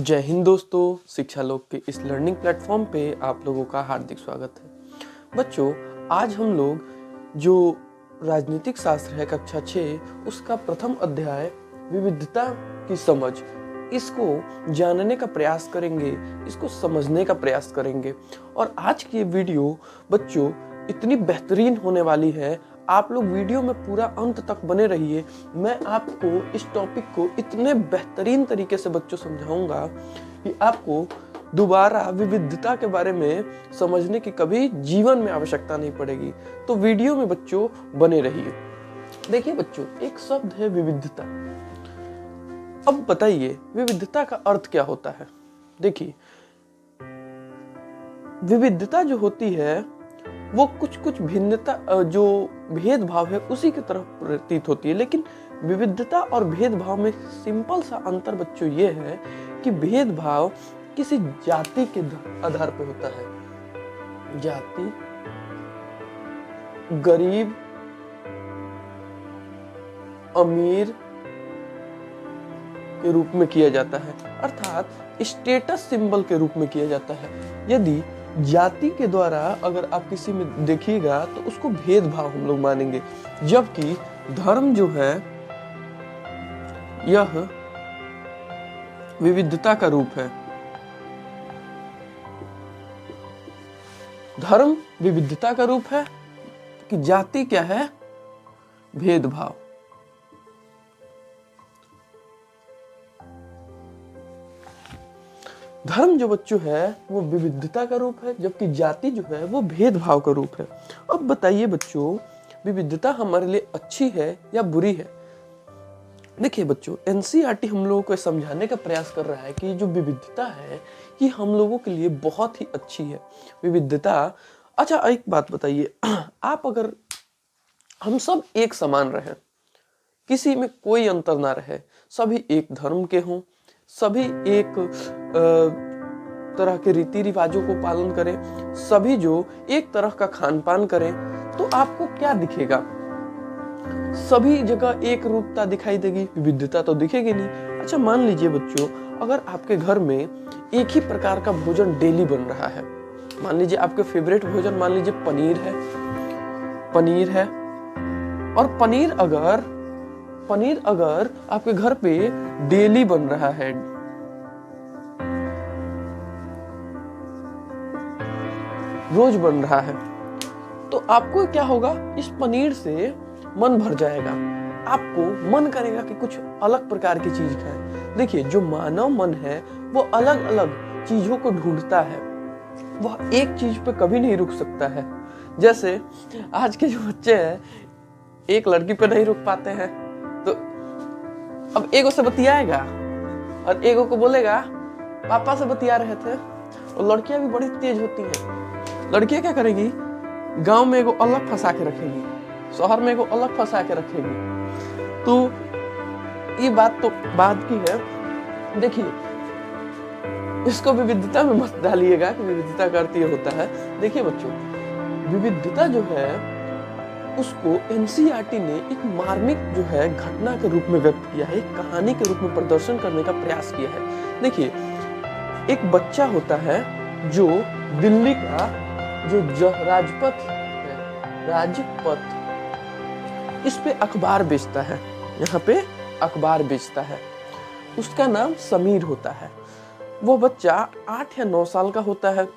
जय हिंद दोस्तों, शिक्षा लोक के इस लर्निंग प्लेटफॉर्म पे आप लोगों का हार्दिक स्वागत है। बच्चों, आज हम लोग जो राजनीतिक शास्त्र है कक्षा 6 उसका प्रथम अध्याय विविधता की समझ, इसको जानने का प्रयास करेंगे, इसको समझने का प्रयास करेंगे। और आज की ये वीडियो बच्चों इतनी बेहतरीन होने वाली है, आप लोग वीडियो में पूरा अंत तक बने रहिए। मैं आपको इस टॉपिक को इतने बेहतरीन तरीके से बच्चों समझाऊंगा कि आपको दोबारा विविधता के बारे में समझने की कभी जीवन में आवश्यकता नहीं पड़ेगी। तो वीडियो में बच्चों बने रहिए। देखिए बच्चों, एक शब्द है विविधता। अब बताइए विविधता का अर्थ क्या होता है। देखिए, विविधता जो होती है वो कुछ भिन्नता, जो भेदभाव है उसी की तरफ प्रतीत होती है। लेकिन विविधता और भेदभाव में सिंपल सा अंतर बच्चों ये है कि भेदभाव किसी जाति के आधार पे होता है। जाति, गरीब, अमीर के रूप में किया जाता है, अर्थात स्टेटस सिंबल के रूप में किया जाता है। यदि जाति के द्वारा अगर आप किसी में देखिएगा तो उसको भेदभाव हम लोग मानेंगे, जबकि धर्म जो है यह विविधता का रूप है। धर्म विविधता का रूप है कि जाति क्या है, भेदभाव। धर्म जो बच्चों है वो विविधता का रूप है, जबकि जाति जो है वो भेदभाव का रूप है। अब बताइए बच्चों, विविधता हमारे लिए अच्छी है या बुरी है। देखिए बच्चों, एनसीईआरटी हम लोगों को समझाने का प्रयास कर रहा है कि जो विविधता है ये हम लोगों के लिए बहुत ही अच्छी है। विविधता, अच्छा एक बात बताइए, आप अगर हम सब एक समान रहे, किसी में कोई अंतर ना रहे, सभी एक धर्म के हों, सभी एक तरह के रीति रिवाजों को पालन करें, सभी जो एक तरह का खान पान करें, तो आपको क्या दिखेगा? सभी जगह एक रूपता दिखाई देगी, विविधता तो दिखेगी नहीं। अच्छा मान लीजिए बच्चों, अगर आपके घर में एक ही प्रकार का भोजन डेली बन रहा है, मान लीजिए आपके फेवरेट भोजन मान लीजिए पनीर है, और पनीर अगर आपके घर पे डेली बन रहा है, रोज बन रहा है, तो आपको क्या होगा? इस पनीर से मन भर जाएगा, आपको मन करेगा कि कुछ अलग प्रकार की चीज खाएं। देखिए, जो मानव मन है वो अलग अलग चीजों को ढूंढता है, वह एक चीज पे कभी नहीं रुक सकता है। जैसे आज के जो बच्चे हैं एक लड़की पे नहीं रुक पाते हैं, तो अब एगो से बतियाएगा और एगो को बोलेगा पापा से बतिया रहे थे। और लड़कियां भी बड़ी तेज होती हैं। लड़कियां क्या करेगी? गांव में एगो अलग फंसा के रखेगी, शहर में एगो अलग फंसा के रखेगी। तो ये बात तो बात की है। देखिए, इसको विविधता में मत डालिएगा कि विविधता का अर्थ ये होता है। देखिए बच्चों, विविधता जो है उसको एनसीईआरटी ने एक मार्मिक जो है घटना के रूप में व्यक्त किया है, एक कहानी के रूप में प्रदर्शन करने का प्रयास किया है। देखिए, एक बच्चा होता है जो दिल्ली का जो राजपथ है, इस पे अखबार बेचता है, यहाँ पे अखबार बेचता है। उसका नाम समीर होता है। वो बच्चा 8 या 9 साल का होता है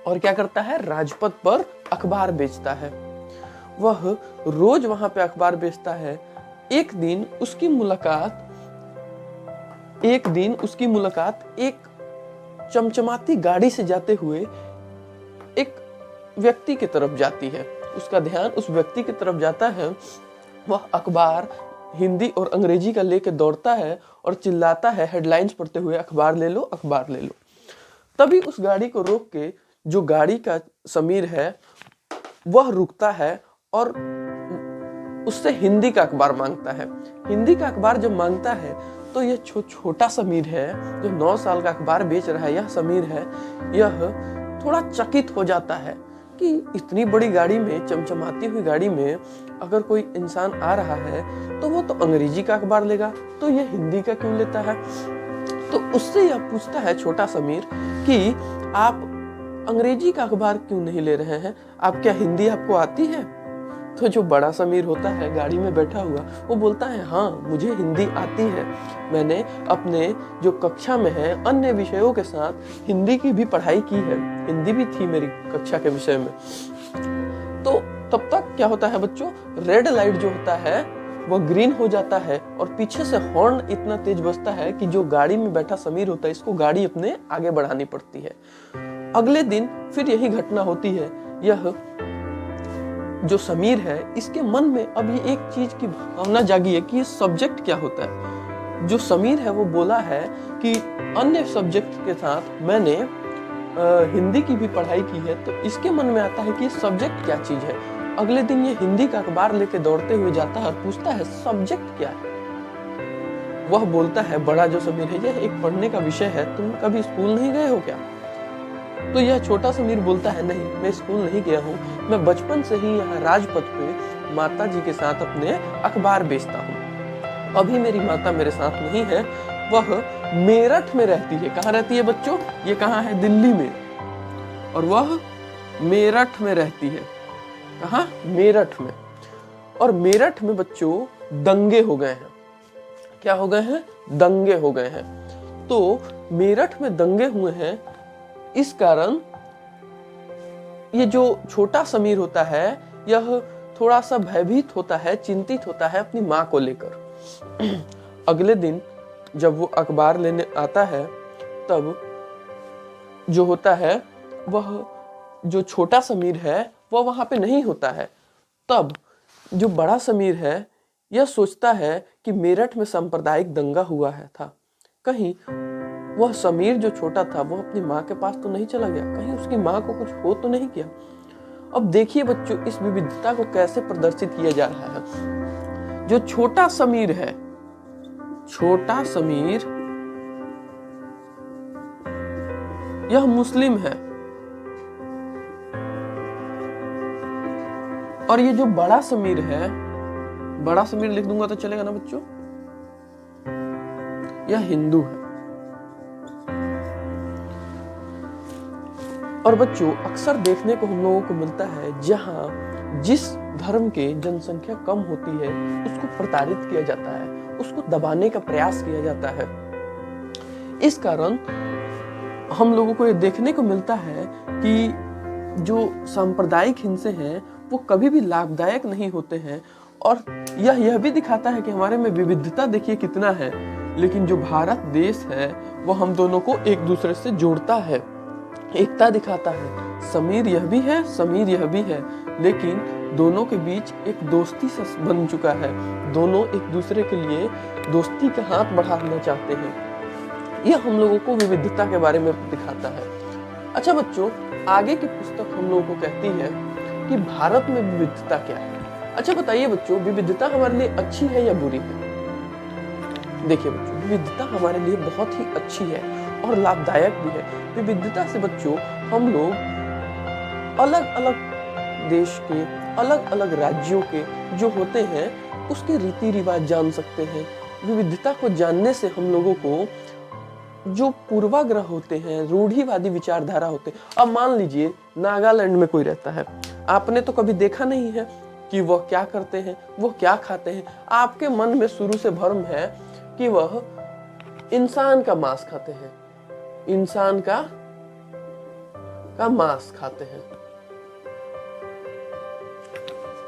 और क्या करता है? राजपथ पर अखबार बेचता है। वह रोज वहां पे अखबार बेचता है। एक दिन उसकी मुलाकात एक चमचमाती गाड़ी से जाते हुए एक व्यक्ति की तरफ जाती है। उसका ध्यान उस व्यक्ति की तरफ जाता है। वह अखबार हिंदी और अंग्रेजी का लेके दौड़ता है और चिल्लाता है हेडलाइंस पढ़ते हुए, अखबार ले लो, अखबार ले लो। तभी उस गाड़ी को रोक के जो गाड़ी का समीर है वह रुकता है और उससे हिंदी का अखबार मांगता है। हिंदी का अखबार जब मांगता है तो यह छोटा समीर है जो 9 साल का अखबार बेच रहा है, यह समीर है, यह थोड़ा चकित हो जाता है कि इतनी बड़ी गाड़ी में, चमचमाती हुई गाड़ी में अगर कोई इंसान आ रहा है तो वो तो अंग्रेजी का अखबार लेगा, तो ये हिंदी का क्यों लेता है? तो उससे यह पूछता है छोटा समीर कि आप अंग्रेजी का अखबार क्यों नहीं ले रहे हैं, आप क्या हिंदी आपको आती है? तो जो बड़ा समीर होता है गाड़ी में बैठा हुआ, वो बोलता है हाँ मुझे हिंदी आती है, मैंने अपने जो कक्षा में है अन्य विषयों के साथ हिंदी की भी पढ़ाई की है, हिंदी भी थी मेरी कक्षा के विषय में। तो तब तक क्या होता है बच्चों, रेड लाइट जो होता है वो ग्रीन हो जाता है और पीछे से हॉर्न इतना तेज बजता है कि जो गाड़ी में बैठा समीर होता है इसको गाड़ी अपने आगे बढ़ानी पड़ती है। अगले दिन फिर यही घटना होती है। यह जो समीर है इसके मन में अब ये एक चीज की भावना जागी है कि ये सब्जेक्ट क्या होता है। जो समीर है वो बोला है कि अन्य सब्जेक्ट के साथ मैंने हिंदी की भी पढ़ाई की है, तो इसके मन में आता है कि सब्जेक्ट क्या चीज है। अगले दिन ये हिंदी का अखबार लेके दौड़ते हुए जाता है और पूछता है सब्जेक्ट क्या है। वह बोलता है, बड़ा जो समीर है, यह एक पढ़ने का विषय है, तुम कभी स्कूल नहीं गए हो क्या? तो यह छोटा समीर बोलता है, नहीं मैं स्कूल नहीं गया हूँ, मैं बचपन से ही यहाँ राजपथ पे माता जी के साथ अपने अखबार बेचता हूँ। अभी मेरी माता मेरे साथ नहीं है, वह मेरठ में रहती है। कहाँ रहती है बच्चों? ये कहाँ है? दिल्ली में। और वह मेरठ में रहती है। कहाँ? मेरठ में। और मेरठ में बच्चों दंगे हो गए हैं। क्या हो गए हैं? दंगे हो गए हैं। तो मेरठ में दंगे हुए हैं, इस कारण ये जो छोटा समीर होता है यह थोड़ा सा भयभीत होता है, चिंतित होता है अपनी माँ को लेकर। अगले दिन जब वो अखबार लेने आता है तब जो होता है वह जो छोटा समीर है वह वहां पे नहीं होता है। तब जो बड़ा समीर है यह सोचता है कि मेरठ में सांप्रदायिक दंगा हुआ है था, कहीं वह समीर जो छोटा था वो अपनी माँ के पास तो नहीं चला गया, कहीं उसकी माँ को कुछ हो तो नहीं किया। अब देखिए बच्चों इस विविधता को कैसे प्रदर्शित किया जा रहा है। जो छोटा समीर है, छोटा समीर यह मुस्लिम है, और ये जो बड़ा समीर है, बड़ा समीर लिख दूंगा तो चलेगा ना बच्चों, यह हिंदू है। और बच्चों अक्सर देखने को हम लोगों को मिलता है जहां जिस धर्म के जनसंख्या कम होती है उसको प्रताड़ित किया जाता है, उसको दबाने का प्रयास किया जाता है। इस कारण हम लोगों को ये देखने को मिलता है कि जो सांप्रदायिक हिंसे हैं वो कभी भी लाभदायक नहीं होते हैं। और यह भी दिखाता है कि हमारे में विविधता देखिए कितना है, लेकिन जो भारत देश है वो हम दोनों को एक दूसरे से जोड़ता है, एकता दिखाता है। समीर यह भी है, समीर यह भी है, लेकिन दोनों के बीच एक दोस्ती सा बन चुका है। दोनों एक दूसरे के लिए दोस्ती का हाथ बढ़ाना चाहते हैं। यह हम लोगों को विविधता के बारे में दिखाता है। अच्छा बच्चों, आगे की पुस्तक हम लोगों को कहती है कि भारत में विविधता क्या है। अच्छा बताइए बच्चों, विविधता हमारे लिए अच्छी है या बुरी है? देखिए बच्चों, विविधता हमारे लिए बहुत ही अच्छी है और लाभदायक भी है। विविधता से बच्चों हम लोग अलग अलग देश के, अलग अलग राज्यों के जो होते हैं उसके रीति रिवाज जान सकते हैं। विविधता को जानने से हम लोगों को जो पूर्वाग्रह होते हैं, रूढ़िवादी विचारधारा होते हैं। अब मान लीजिए नागालैंड में कोई रहता है, आपने तो कभी देखा नहीं है कि वह क्या करते हैं, वो क्या खाते हैं। आपके मन में शुरू से भ्रम है कि वह इंसान का मांस खाते हैं, इंसान का मांस खाते हैं।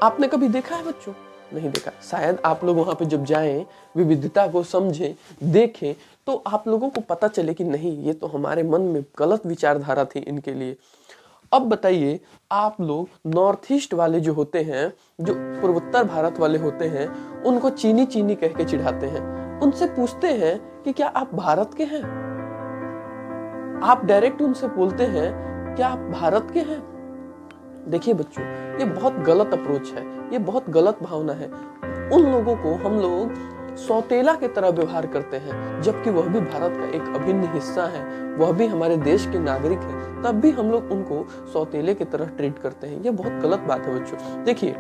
आपने कभी देखा है बच्चों? नहीं देखा। शायद आप लोग वहां पे जब जाएं, विविधता को समझें, देखें, तो आप लोगों को पता चले कि नहीं, ये तो हमारे मन में गलत विचारधारा थी इनके लिए। अब बताइए, आप लोग नॉर्थ ईस्ट वाले जो होते हैं, जो पूर्वोत्तर भारत वाले होते हैं, उनको चीनी चीनी कह के चिढ़ाते हैं। उनसे पूछते हैं कि क्या आप भारत के हैं? आप डायरेक्ट उनसे बोलते हैं क्या आप भारत के हैं? देखिए बच्चों, ये बहुत गलत अप्रोच है, ये बहुत गलत भावना है। उन लोगों को हम लोग सौतेला की तरह व्यवहार करते हैं, जबकि वह भी भारत का एक अभिन्न हिस्सा है, वह भी हमारे देश के नागरिक हैं, तब भी हम लोग उनको सौतेले की तरह ट्रीट करते हैं। ये बहुत गलत बात है बच्चों। देखिए,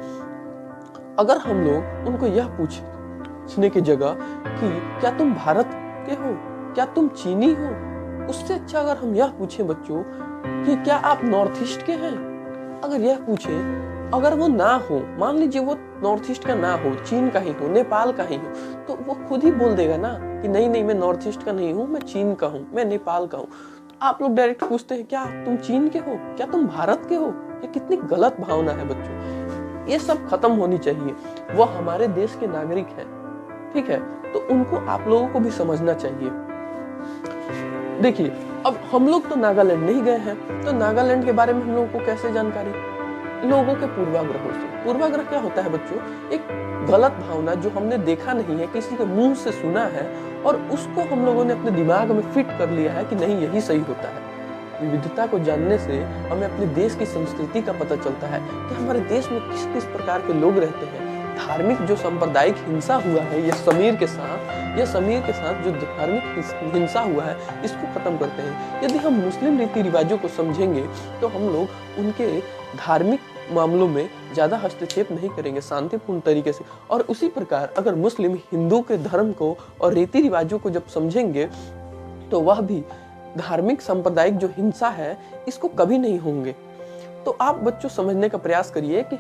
अगर हम लोग उनको यह पूछने की जगह कि क्या तुम भारत के हो, क्या तुम चीनी हो? उससे अच्छा अगर हम यह पूछें बच्चों कि क्या आप नॉर्थ ईस्ट के हैं, अगर यह पूछें, अगर वो ना हो, मान लीजिए वो नॉर्थ ईस्ट का ना हो, चीन का ही हो, नेपाल का ही हो, तो वो खुद ही बोल देगा ना कि नहीं नहीं मैं नॉर्थ ईस्ट का नहीं हूँ, मैं चीन का हूँ, मैं नेपाल का हूँ। तो आप लोग डायरेक्ट पूछते हैं क्या तुम चीन के हो, क्या तुम भारत के हो? ये कितनी गलत भावना है बच्चों, ये सब खत्म होनी चाहिए। वो हमारे देश के नागरिक हैं, ठीक है, तो उनको आप लोगों को भी समझना चाहिए। देखिए अब हम लोग तो नागालैंड नहीं गए हैं, तो नागालैंड के बारे में हम लोगों को कैसे जानकारी? लोगों के पूर्वाग्रहों से। पूर्वाग्रह क्या होता है बच्चों? एक गलत भावना जो हमने देखा नहीं है, किसी के मुंह से सुना है और उसको हम लोगों ने अपने दिमाग में फिट कर लिया है कि नहीं यही सही होता है। विविधता को जानने से हमें अपने देश की संस्कृति का पता चलता है कि हमारे देश में किस किस प्रकार के लोग रहते हैं। धार्मिक जो सांप्रदायिक हिंसा हुआ है ये समीर के साथ जो धार्मिक हिंसा हुआ है इसको खत्म करते हैं। यदि हम मुस्लिम रीति रिवाजों को समझेंगे तो हम लोग उनके धार्मिक मामलों में ज्यादा हस्तक्षेप नहीं करेंगे, शांतिपूर्ण तरीके से। और उसी प्रकार अगर मुस्लिम हिंदू के धर्म को और रीति रिवाजों को जब समझेंगे तो वह भी धार्मिक सांप्रदायिक जो हिंसा है इसको कभी नहीं होंगे। तो आप बच्चों समझने का प्रयास करिए कि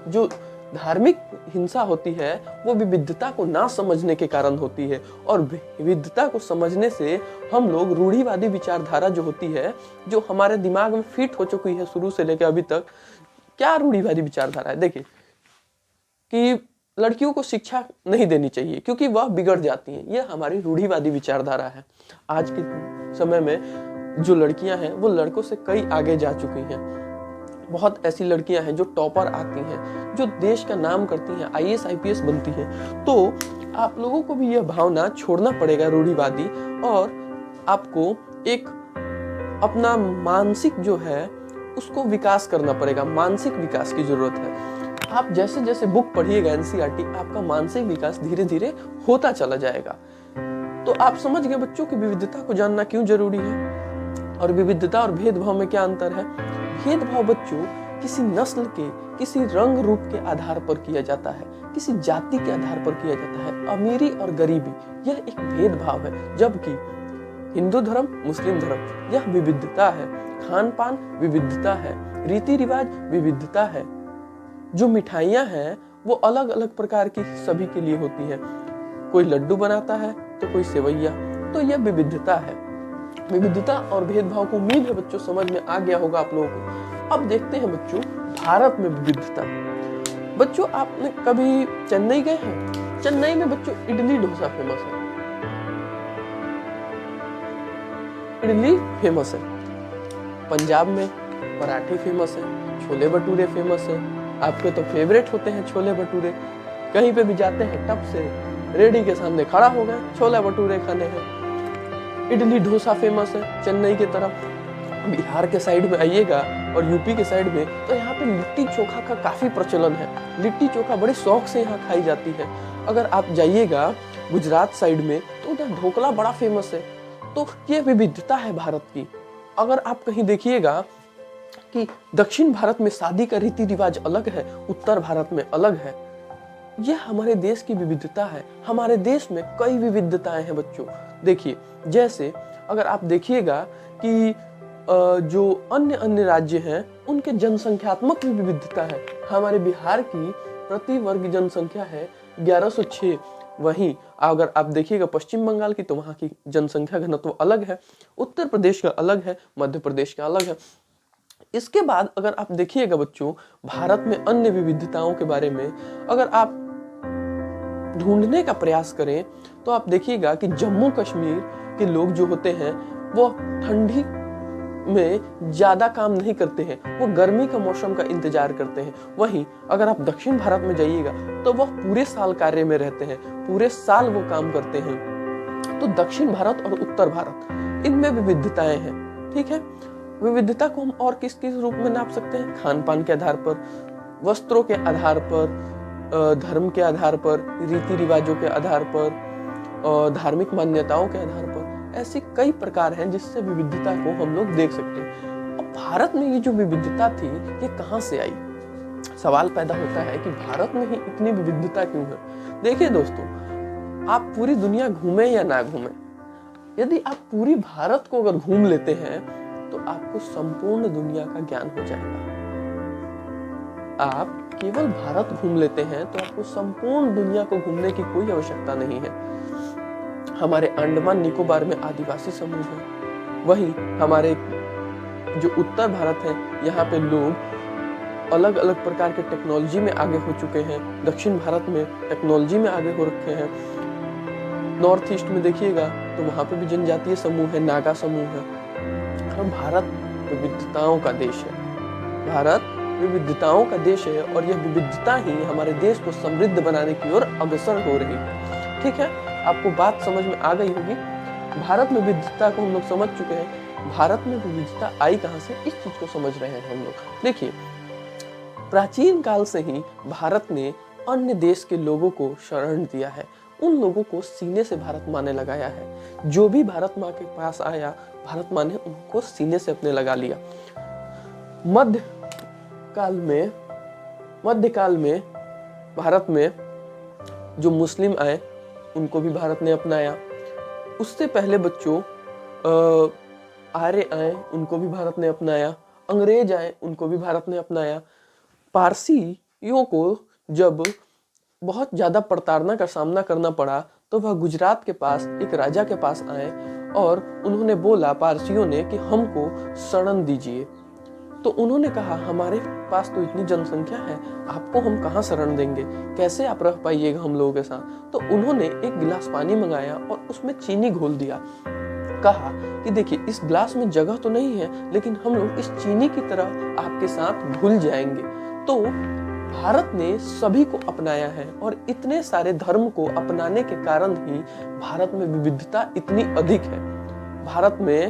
जो धार्मिक हिंसा होती है वो विविधता को ना समझने के कारण होती है, और विविधता को समझने से हम लोग रूढ़िवादी विचारधारा जो होती है, जो हमारे दिमाग में फिट हो चुकी है शुरू से लेकर अभी तक। क्या रूढ़िवादी विचारधारा है? देखिए कि लड़कियों को शिक्षा नहीं देनी चाहिए क्योंकि वह बिगड़ जाती हैं, यह हमारी रूढ़िवादी विचारधारा है। आज के समय में जो लड़कियां हैं वो लड़कों से कई आगे जा चुकी हैं। बहुत ऐसी लड़कियां हैं जो टॉपर आती हैं, जो देश का नाम करती हैं, IAS IPS बनती हैं। तो आप लोगों को भी यह भावना छोड़ना पड़ेगा रूढ़िवादी, और आपको एक अपना मानसिक जो है उसको विकास करना पड़ेगा। मानसिक विकास की जरूरत है। आप जैसे जैसे बुक पढ़िएगा NCERT, आपका मानसिक विकास धीरे धीरे होता चला जाएगा। तो आप समझ गए बच्चों की विविधता को जानना क्यों जरूरी है, और विविधता और भेदभाव में क्या अंतर है। भेदभाव बच्चों किसी नस्ल के, किसी रंग रूप के आधार पर किया जाता है, किसी जाति के आधार पर किया जाता है, अमीरी और गरीबी, यह एक भेदभाव है। जबकि हिंदू धर्म, मुस्लिम धर्म, यह विविधता है। खान पान विविधता है, रीति रिवाज विविधता है, जो मिठाइयाँ हैं वो अलग अलग प्रकार की सभी के लिए होती है। कोई लड्डू बनाता है तो कोई सेवैया, तो यह विविधता है। विविधता और भेदभाव को उम्मीद है बच्चों समझ में आ गया होगा आप लोगों को। अब देखते हैं बच्चों भारत में विविधता। बच्चों आपने कभी चेन्नई गए हैं? चेन्नई में बच्चों इडली डोसा फेमस है। इडली फेमस है। पंजाब में पराठे फेमस है, छोले भटूरे फेमस है। आपके तो फेवरेट होते हैं छोले भटूरे। कहीं पे भी जाते हैं टप से रेडी के सामने खड़ा हो गए, छोले भटूरे खाने हैं। इडली डोसा फेमस है चेन्नई की तरफ। बिहार के साइड में आइएगा और यूपी के साइड में, तो यहाँ पे लिट्टी चोखा का काफी प्रचलन है। लिट्टी चोखा बड़े शौक से यहाँ खाई जाती है। अगर आप जाइएगा गुजरात साइड में तो उधर ढोकला बड़ा फेमस है। तो ये विविधता है भारत की। अगर आप कहीं देखिएगा कि दक्षिण भारत में शादी का रीति रिवाज अलग है, उत्तर भारत में अलग है। यह हमारे देश की विविधता है। हमारे देश में कई विविधताएं हैं बच्चों। देखिए जैसे अगर आप देखिएगा कि जो अन्य राज्य हैं उनके जनसंख्यात्मक भी विविधता है। हमारे बिहार की प्रति वर्ग जनसंख्या है 1106। वहीं अगर आप देखिएगा पश्चिम बंगाल की, तो वहाँ की जनसंख्या घनत्व अलग है, उत्तर प्रदेश का अलग है, मध्य प्रदेश का अलग है। इसके बाद अगर आप देखिएगा बच्चों भारत में अन्य विविधताओं के बारे में अगर आप ढूंढने का प्रयास करें तो आप देखिएगा कि जम्मू कश्मीर के लोग जो होते हैं वो ठंडी में ज्यादा काम नहीं करते हैं, वो गर्मी का मौसम का इंतजार करते हैं। वहीं अगर आप दक्षिण भारत में जाइएगा तो वह पूरे साल कार्य में रहते हैं, पूरे साल वो काम करते हैं। तो दक्षिण भारत और उत्तर भारत इनमें विविधताएं हैं। ठीक है, विविधता को हम और किस किस रूप में नाप सकते हैं? खान पान के आधार पर, वस्त्रों के आधार पर, धर्म के आधार पर, रीति रिवाजों के आधार पर, धार्मिक मान्यताओं के आधार पर। ऐसी कई प्रकार हैं जिससे विविधता को हम लोग देख सकते हैं। अब भारत में ये जो विविधता थी ये कहाँ से आई? सवाल पैदा होता है कि भारत में ही इतनी विविधता क्यों है। देखिए दोस्तों, आप पूरी दुनिया घूमे या ना घूमे, यदि आप पूरी भारत को अगर घूम लेते हैं तो आपको संपूर्ण दुनिया का ज्ञान हो जाएगा। आप केवल भारत घूम लेते हैं तो आपको संपूर्ण दुनिया को घूमने की कोई आवश्यकता नहीं है। हमारे अंडमान निकोबार में आदिवासी समूह है, वहीं हमारे जो उत्तर भारत है यहाँ पे लोग अलग अलग प्रकार के टेक्नोलॉजी में आगे हो चुके हैं। दक्षिण भारत में टेक्नोलॉजी में आगे हो रखे हैं। नॉर्थ ईस्ट में देखिएगा तो वहां पे भी जनजातीय समूह है, नागा समूह है। हम भारत विविधताओं का देश है, भारत विविधताओं का देश है और यह विविधता ही हमारे देश को समृद्ध बनाने की ओर अग्रसर हो रही है। ठीक है, आपको बात समझ में आ गई होगी। भारत में विविधता को हम लोग समझ चुके हैं। भारत में विविधता आई कहां से, इस चीज को समझ रहे हैं हम लोग। देखिए, प्राचीन काल से ही भारत ने अन्य देश के लोगों को शरण दिया है, उन लोगों को सीने से भारत माँ ने लगाया है। जो भी भारत माँ के पास आया, भारत माँ ने उनको सीने से अपने लगा लिया। मध्यकाल में भारत में जो मुस्लिम आए उनको भी भारत ने अपनाया। उससे पहले बच्चों आर्य आए, उनको भी भारत ने अपनाया। अंग्रेज आए, उनको भी भारत ने अपनाया। पारसियों को जब बहुत ज्यादा प्रताड़ना का सामना करना पड़ा तो वह गुजरात के पास एक राजा के पास आए और उन्होंने बोला, पारसियों ने, कि हमको शरण दीजिए। तो उन्होंने कहा, हमारे पास तो इतनी जनसंख्या है, आपको हम कहाँ शरण देंगे, कैसे आप रह पाइएगा हम लोगों के साथ। तो उन्होंने एक गिलास पानी मंगाया और उसमें चीनी घोल दिया। कहा कि देखिए, इस गिलास में जगह तो नहीं है, लेकिन हम लोग इस चीनी की तरह आपके साथ घुल जाएंगे। तो भारत ने सभी को अपनाया है और इतने सारे धर्म को अपनाने के कारण ही भारत में विविधता इतनी अधिक है। भारत में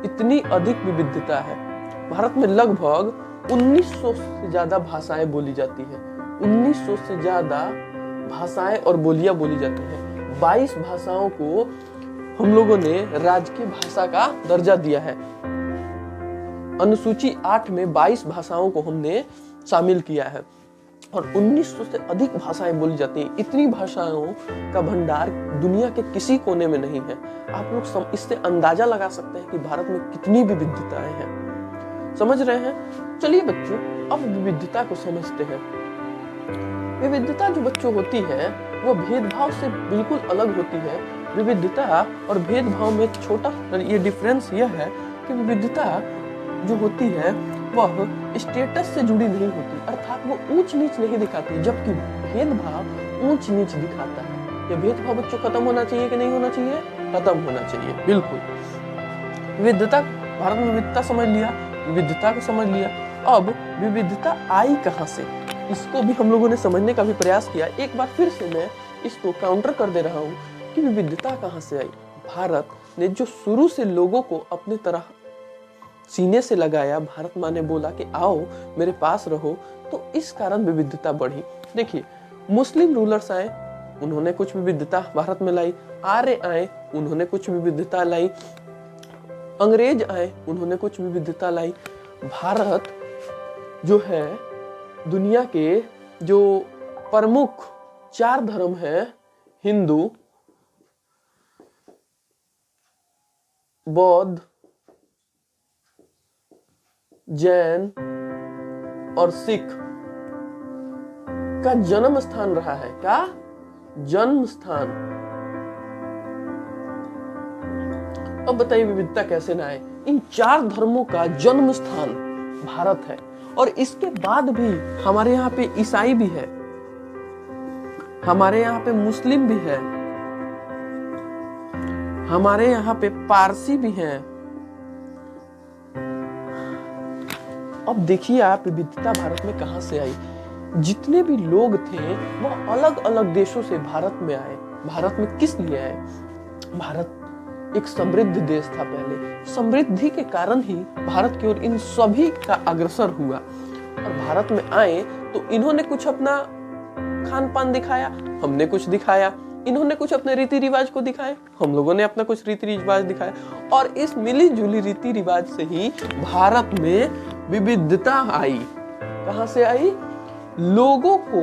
इतनी अधिक विविधता है। भारत में लगभग 1900 से ज्यादा भाषाएं बोली जाती है। 1900 से ज्यादा भाषाएं और बोलियां बोली जाती हैं। 22 भाषाओं को हम लोगों ने राजकीय भाषा का दर्जा दिया है। अनुसूची 8 में 22 भाषाओं को हमने शामिल किया है और 1900 से अधिक भाषाएं बोली जाती हैं। इतनी भाषाओं का भंडार दुनिया के किसी कोने में नहीं है। आप लोग इससे अंदाजा लगा सकते हैं कि भारत में कितनी विविधताएं हैं। समझ रहे हैं? चलिए बच्चों, अब विविधता को समझते हैं। विविधता जो बच्चों होती है वो भेदभाव से बिल्कुल अलग होती है। विविधता और भेदभाव में छोटा ये डिफरेंस यह है कि विविधता जो होती है वह स्टेटस से जुड़ी नहीं होती, अर्थात वो ऊंच नीच नहीं दिखाती, जबकि भेदभाव ऊंच नीच दिखाता है। ये भेदभाव बच्चों खत्म होना चाहिए कि नहीं होना चाहिए? खत्म होना चाहिए, बिल्कुल। विविधता, भारत में विविधता समझ लिया, विविधता को समझ लिया। अब विविधता आई कहां से, इसको भी हम लोगों ने समझने का भी प्रयास किया। एक बार फिर से मैं इसको काउंटर कर दे रहा हूं कि विविधता कहां से आई। भारत ने जो शुरू से लोगों को अपनी तरह सीने से लगाया, भारत माँ ने बोला कि आओ मेरे पास रहो, तो इस कारण विविधता बढ़ी। देखिए, मुस्लिम रूलर्स आए, उन्होंने कुछ विविधता भारत में लाई। आर्य आए, उन्होंने कुछ विविधता लाई। अंग्रेज आए, उन्होंने कुछ विविधता लाई। भारत जो है दुनिया के जो प्रमुख 4 धर्म है, हिंदू, बौद्ध, जैन और सिख का जन्म स्थान रहा है। क्या जन्म स्थान? अब बताइए विविधता कैसे ना आए? इन 4 धर्मों का जन्म स्थान भारत है और इसके बाद भी हमारे यहाँ पे ईसाई भी है, हमारे यहाँ पे मुस्लिम भी है, हमारे यहाँ पे पारसी भी है। अब देखिए आप, विविधता भारत में कहां से आई। जितने भी लोग थे वो अलग अलग देशों से भारत में आए। भारत में किस लिए आए? भारत एक समृद्ध देश था पहले, समृद्धि के कारण ही भारत की ओर इन सभी का अग्रसर हुआ। और भारत में आए तो इन्होंने कुछ अपना खान पान दिखाया, हमने कुछ दिखाया। इन्होंने कुछ अपने रीति रिवाज को दिखाए, हम लोगों ने अपना कुछ रीति रिवाज दिखाया। और इस मिली जुली रीति रिवाज से ही भारत में विविधता आई। कहां से आई? लोगों को,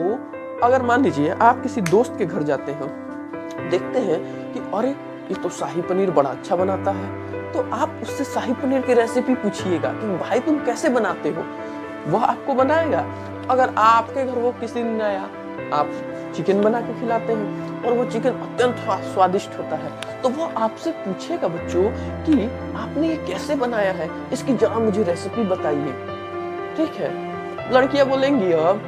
अगर मान लीजिए आप किसी दोस्त के घर जाते हैं, देखते हैं कि अरे ये तो शाही पनीर बड़ा अच्छा बनाता है, तो आप उससे शाही पनीर की रेसिपी पूछिएगा कि भाई तुम कैसे बनाते हो, वह आपको बनाएगा। अगर आपके घर वो किसी दिन आया, आप चिकन बना के खिलाते हैं और वो चिकन अत्यंत स्वादिष्ट होता है, तो वो आपसे पूछेगा बच्चों कि आपने ये कैसे बनाया है, इसकी जरा मुझे रेसिपी बताइए। ठीक है, लड़कियां बोलेंगी अब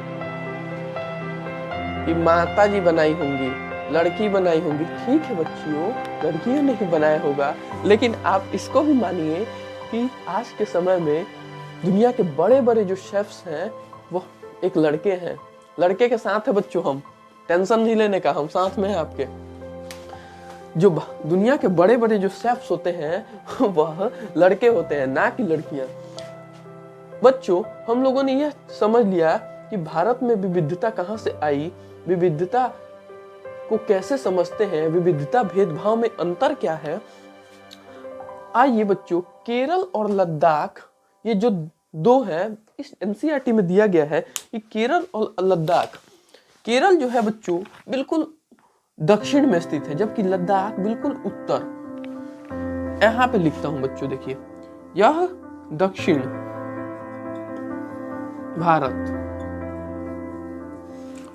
कि माता जी बनाई होंगी, लड़की बनाई होंगी। ठीक है बच्चियों, लड़कियों ने ही बनाया होगा, लेकिन आप इसको भी मानिए कि आज के समय में दुनिया के बड़े बड़े जो शेफ्स हैं वो एक लड़के हैं। लड़के के साथ है बच्चों, हम टेंशन नहीं लेने का, हम साथ में हैं आपके। जो दुनिया के बड़े बड़े जो शेफ्स होते हैं वह लड़के होते हैं, ना कि लड़कियां। बच्चों, हम लोगों ने यह समझ लिया कि भारत में विविधता कहां से आई, विविधता को कैसे समझते हैं, विविधता भेदभाव में अंतर क्या है। आइए बच्चों, केरल और लद्दाख, ये जो दो है, इस एनसीईआरटी में दिया गया है कि केरल और लद्दाख, केरल जो है बच्चों बिल्कुल दक्षिण में स्थित है, जबकि लद्दाख बिल्कुल उत्तर। यहां पे लिखता हूं बच्चों, देखिए, यह दक्षिण भारत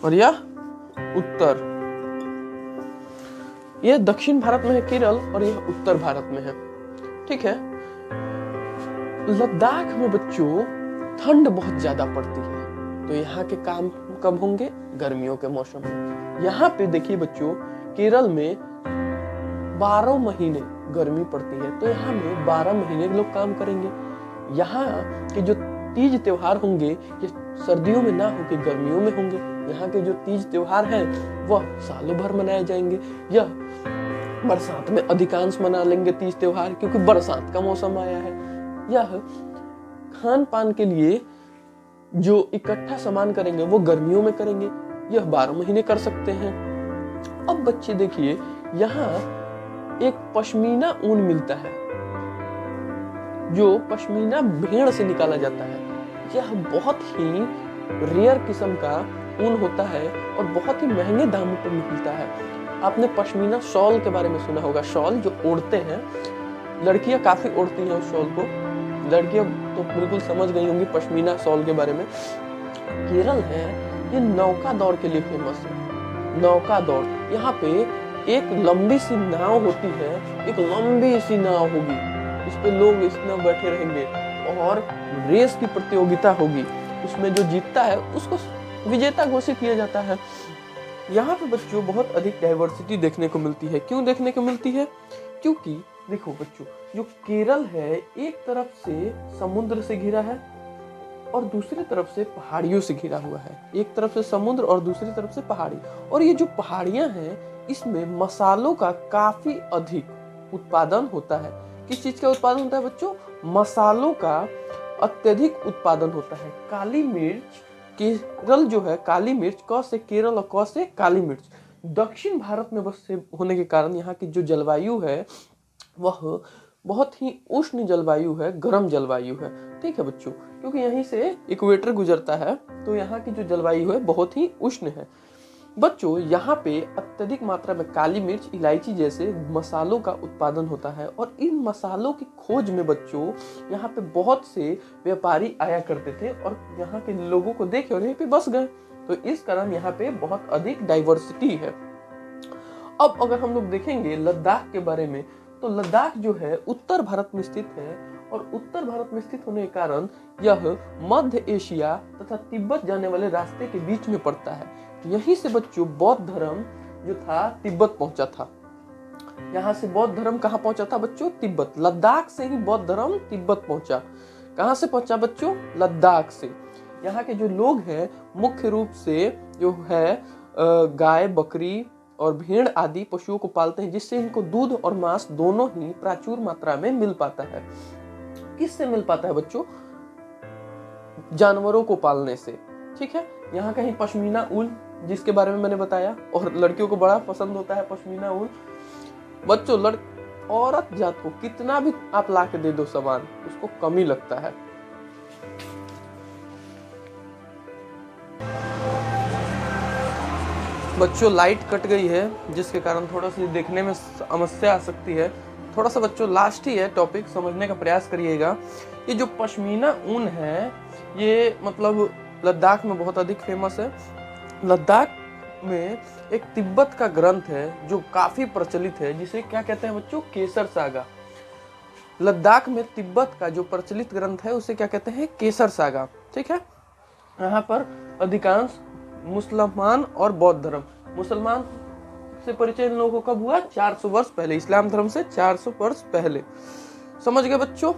और यह उत्तर। यह दक्षिण भारत में है केरल और यह उत्तर भारत में है। ठीक है, लद्दाख में बच्चों ठंड बहुत ज्यादा पड़ती है, तो यहाँ के काम कब होंगे? गर्मियों के मौसम में। यहाँ पे देखिए बच्चों, केरल में 12 महीने गर्मी पड़ती है, तो यहाँ में 12 महीने लोग काम करेंगे। यहाँ के जो तीज त्योहार होंगे ये सर्दियों में ना होकर गर्मियों में होंगे। यहाँ के जो तीज त्योहार हैं वह सालों भर मनाए जाएंगे। यह बरसात में अधिकांश मना लेंगे तीज त्योहार, क्योंकि बरसात का मौसम आया है। यह खान पान के लिए जो इकट्ठा सामान करेंगे वो गर्मियों में करेंगे। यह 12 महीने कर सकते हैं। अब बच्चे देखिए, यहाँ एक पश्मीना ऊन मिलता है, जो पश्मीना भेड़ से निकाला जाता है। यह बहुत ही रेयर किस्म का ऊन होता है और बहुत ही महंगे दामों पर मिलता है। आपने पश्मीना शॉल के बारे में सुना होगा, शॉल जो ओढ़ते हैं, लड़कियां काफी ओढ़ती हैं उस शॉल को। लड़कियां तो बिल्कुल समझ गई होंगी पश्मीना शॉल के बारे में। केरल है, ये नौका दौड़ के लिए फेमस है। नौका दौड़, यहाँ पे एक लंबी सी नाव होती है, एक लंबी सी नाव होगी, इस पे लोग इसमें बैठे रहेंगे और रेस की प्रतियोगिता होगी। उसमें जो जीतता है उसको विजेता घोषित किया जाता है। यहाँ पे बच्चों बहुत अधिक डाइवर्सिटी देखने को मिलती है। क्यों देखने को मिलती है? क्योंकि देखो बच्चों, जो केरल है एक तरफ से समुद्र से घिरा है और दूसरी तरफ से पहाड़ियों से घिरा हुआ है। एक तरफ से समुद्र और दूसरी तरफ से पहाड़ी। और ये जो पहाड़ियां हैं इसमें मसालों का काफी अधिक उत्पादन होता है। किस चीज का उत्पादन होता है बच्चों? मसालों का अत्यधिक उत्पादन होता है। काली मिर्च, केरल जो है काली मिर्च, क से केरल और क से काली मिर्च। दक्षिण भारत में बस होने के कारण यहाँ की जो जलवायु है वह बहुत ही उष्ण जलवायु है, गर्म जलवायु है। ठीक है बच्चों, क्योंकि यहीं से इक्वेटर गुजरता है, तो यहाँ की जो जलवायु है बहुत ही उष्ण है। बच्चों, यहाँ पे अत्यधिक मात्रा में काली मिर्च, इलायची जैसे मसालों का उत्पादन होता है और इन मसालों की खोज में बच्चों यहाँ पे बहुत से व्यापारी आया करते थे और यहाँ के लोगों को देखे और यहीं पे बस गए। तो इस कारण यहाँ पे बहुत अधिक डाइवर्सिटी है। अब अगर हम लोग देखेंगे लद्दाख के बारे में, तो लद्दाख जो है उत्तर भारत में स्थित है और उत्तर भारत में स्थित होने के कारण यह मध्य एशिया तथा तिब्बत जाने वाले रास्ते के बीच में पड़ता है। यहीं से बच्चों बौद्ध धर्म जो था तिब्बत पहुंचा था। यहाँ से बौद्ध धर्म कहाँ पहुंचा था बच्चों? तिब्बत। लद्दाख से ही बौद्ध धर्म तिब्बत पहुंचा। कहाँ से पहुंचा बच्चों? लद्दाख से। यहाँ के जो लोग हैं मुख्य रूप से जो है गाय, बकरी और भेड़ आदि पशुओं को पालते हैं, जिससे इनको दूध और मांस दोनों ही प्रचुर मात्रा में मिल पाता है। किससे मिल पाता है बच्चों? जानवरों को पालने से। ठीक है, यहाँ कहीं पश्मीना ऊन जिसके बारे में मैंने बताया, और लड़कियों को बड़ा पसंद होता है पश्मीना ऊन। बच्चों, औरत जात को कितना भी आप ला के दे दो सामान, उसको कम ही लगता है। बच्चों लाइट कट गई है जिसके कारण थोड़ा सा देखने में समस्या आ सकती है। थोड़ा सा बच्चों लास्ट ही है टॉपिक, समझने का प्रयास करिएगा। ये जो पश्मीना ऊन है ये मतलब लद्दाख में बहुत अधिक फेमस है। लद्दाख में एक तिब्बत का ग्रंथ है जो काफी प्रचलित है, जिसे क्या कहते हैं बच्चों, केसर सागा। लद्दाख में तिब्बत का जो प्रचलित ग्रंथ है उसे क्या कहते हैं, केसर सागा। ठीक है, यहाँ पर अधिकांश मुसलमान और बौद्ध धर्म, मुसलमान से परिचय इन लोगों को कब हुआ, 400 वर्ष पहले, इस्लाम धर्म से 400 वर्ष पहले। समझ गए बच्चों।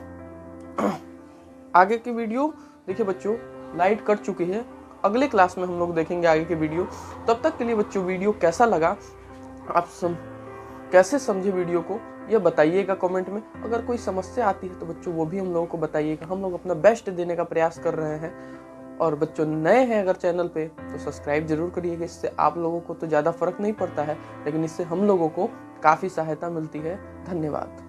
आगे की वीडियो देखिए बच्चों, लाइट कट चुकी है, अगले क्लास में हम लोग देखेंगे आगे की वीडियो। तब तक के लिए बच्चों वीडियो कैसा लगा, आप कैसे समझे वीडियो को, यह बताइएगा कमेंट में। अगर कोई समस्या आती है तो बच्चों वो भी हम लोगों को बताइएगा। हम लोग अपना बेस्ट देने का प्रयास कर रहे हैं। और बच्चों नए हैं अगर चैनल पे तो सब्सक्राइब जरूर करिएगा। इससे आप लोगों को तो ज़्यादा फर्क नहीं पड़ता है, लेकिन इससे हम लोगों को काफ़ी सहायता मिलती है। धन्यवाद।